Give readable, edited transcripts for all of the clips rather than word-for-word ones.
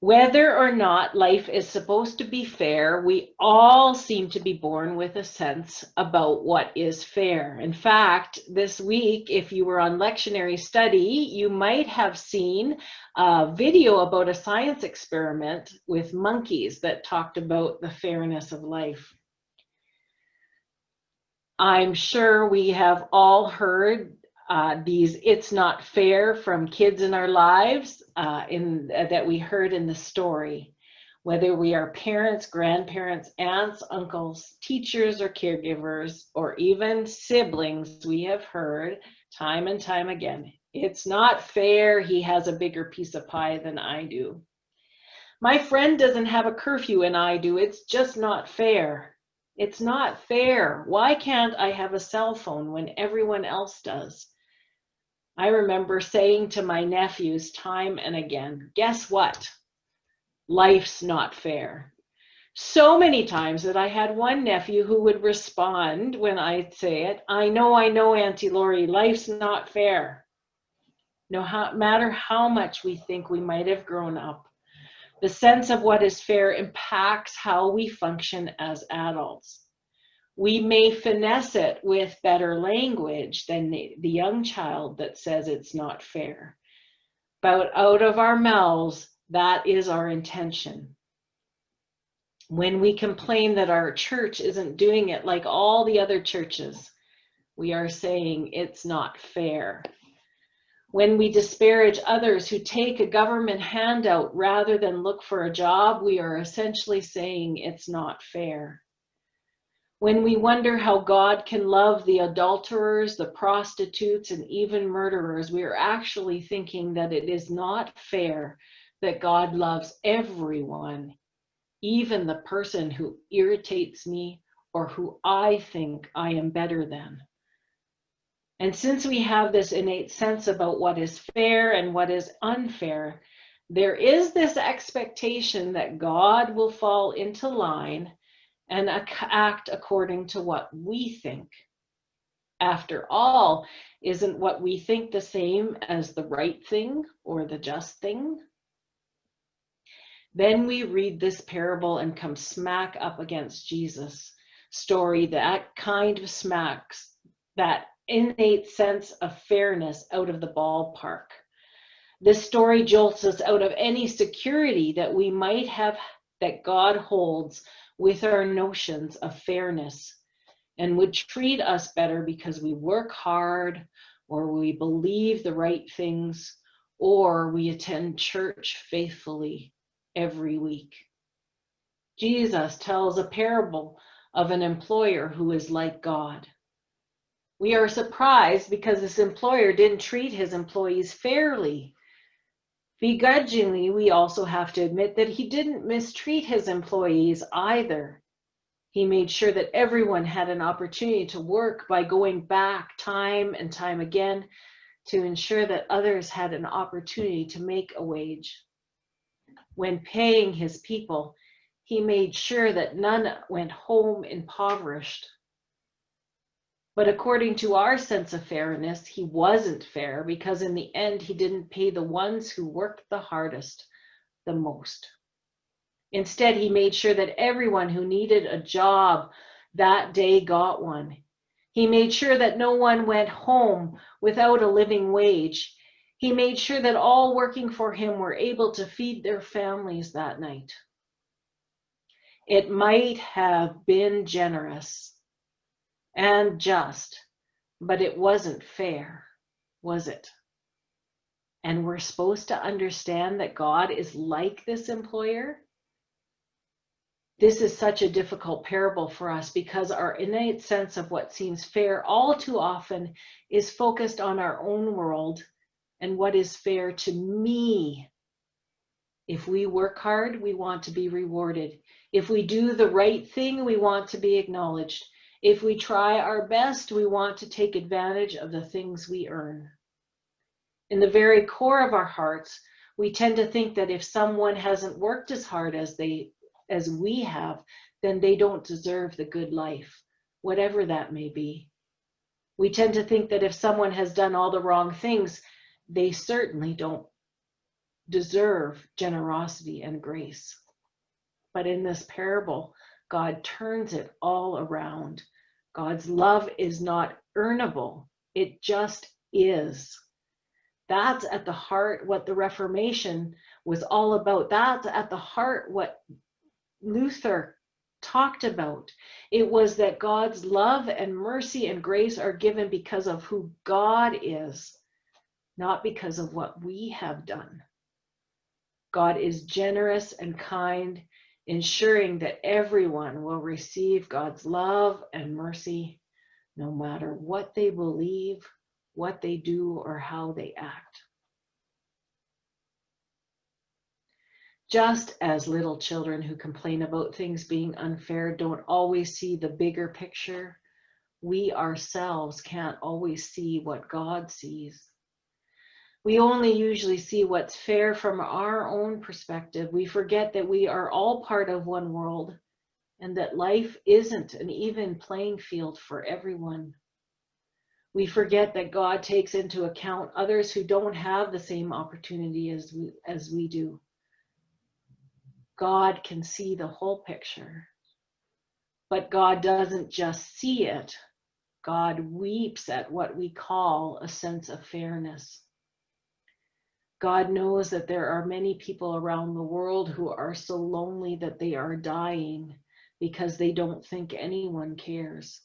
Whether or not life is supposed to be fair, we all seem to be born with a sense about what is fair. In fact, this week, if you were on lectionary study, you might have seen a video about a science experiment with monkeys that talked about the fairness of life. I'm sure we have all heard these "it's not fair" from kids in our lives that we heard in the story. Whether we are parents, grandparents, aunts, uncles, teachers, or caregivers, or even siblings, we have heard time and time again, "It's not fair, he has a bigger piece of pie than I do. My friend doesn't have a curfew and I do, it's just not fair. It's not fair. Why can't I have a cell phone when everyone else does?" I remember saying to my nephews time and again, guess what? Life's not fair. So many times that I had one nephew who would respond when I'd say it, I know, Auntie Lori, life's not fair. No matter how much we think we might have grown up, the sense of what is fair impacts how we function as adults. We may finesse it with better language than the young child that says it's not fair. But out of our mouths, that is our intention. When we complain that our church isn't doing it like all the other churches, we are saying it's not fair. When we disparage others who take a government handout rather than look for a job, we are essentially saying it's not fair. When we wonder how God can love the adulterers, the prostitutes, and even murderers, we are actually thinking that it is not fair that God loves everyone, even the person who irritates me or who I think I am better than. And since we have this innate sense about what is fair and what is unfair, there is this expectation that God will fall into line and act according to what we think. After all, isn't what we think the same as the right thing or the just thing? Then we read this parable and come smack up against Jesus' story, that kind of smacks that innate sense of fairness out of the ballpark. This story jolts us out of any security that we might have that God holds with our notions of fairness and would treat us better because we work hard or we believe the right things or we attend church faithfully every week. Jesus tells a parable of an employer who is like God. We are surprised because this employer didn't treat his employees fairly. Begrudgingly, we also have to admit that he didn't mistreat his employees either. He made sure that everyone had an opportunity to work by going back time and time again to ensure that others had an opportunity to make a wage. When paying his people, he made sure that none went home impoverished. But according to our sense of fairness, he wasn't fair because in the end, he didn't pay the ones who worked the hardest the most. Instead, he made sure that everyone who needed a job that day got one. He made sure that no one went home without a living wage. He made sure that all working for him were able to feed their families that night. It might have been generous and just, but it wasn't fair, was it? And we're supposed to understand that God is like this employer. This is such a difficult parable for us because our innate sense of what seems fair all too often is focused on our own world and what is fair to me. If we work hard, we want to be rewarded. If we do the right thing, we want to be acknowledged. If we try our best, we want to take advantage of the things we earn. In the very core of our hearts, we tend to think that if someone hasn't worked as hard as we have, then they don't deserve the good life, whatever that may be. We tend to think that if someone has done all the wrong things, they certainly don't deserve generosity and grace. But in this parable, God turns it all around. God's love is not earnable. It just is. That's at the heart what the Reformation was all about. That's at the heart what Luther talked about. It was that God's love and mercy and grace are given because of who God is, not because of what we have done. God is generous and kind, ensuring that everyone will receive God's love and mercy, no matter what they believe, what they do, or how they act. Just as little children who complain about things being unfair don't always see the bigger picture, we ourselves can't always see what God sees. We only usually see what's fair from our own perspective. We forget that we are all part of one world and that life isn't an even playing field for everyone. We forget that God takes into account others who don't have the same opportunity as we do. God can see the whole picture, but God doesn't just see it. God weeps at what we call a sense of fairness. God knows that there are many people around the world who are so lonely that they are dying because they don't think anyone cares.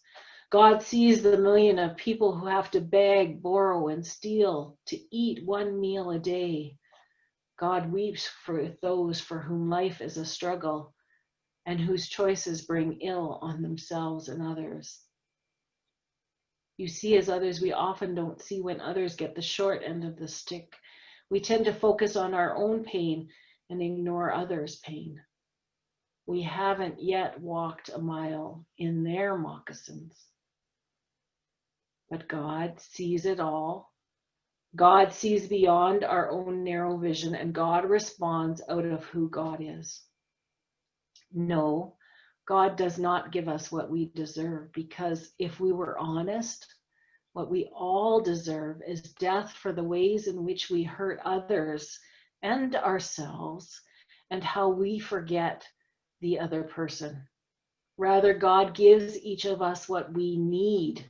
God sees the million of people who have to beg, borrow, and steal to eat one meal a day. God weeps for those for whom life is a struggle and whose choices bring ill on themselves and others. You see, as others, we often don't see when others get the short end of the stick. We tend to focus on our own pain and ignore others' pain. We haven't yet walked a mile in their moccasins. But God sees it all. God sees beyond our own narrow vision, and God responds out of who God is. No, God does not give us what we deserve, because if we were honest, what we all deserve is death for the ways in which we hurt others and ourselves and how we forget the other person. Rather, God gives each of us what we need.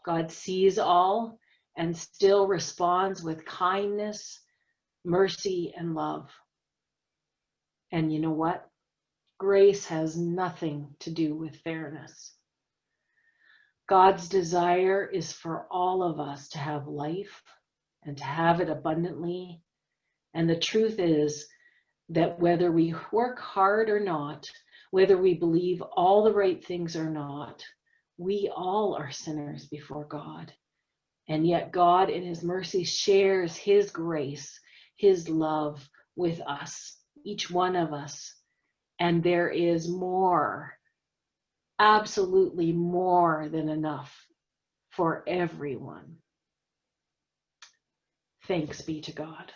God sees all and still responds with kindness, mercy, and love. And you know what? Grace has nothing to do with fairness. God's desire is for all of us to have life and to have it abundantly. And the truth is that whether we work hard or not, whether we believe all the right things or not, we all are sinners before God. And yet God in his mercy shares his grace, his love with us, each one of us. And there is more, absolutely more than enough for everyone. Thanks be to God.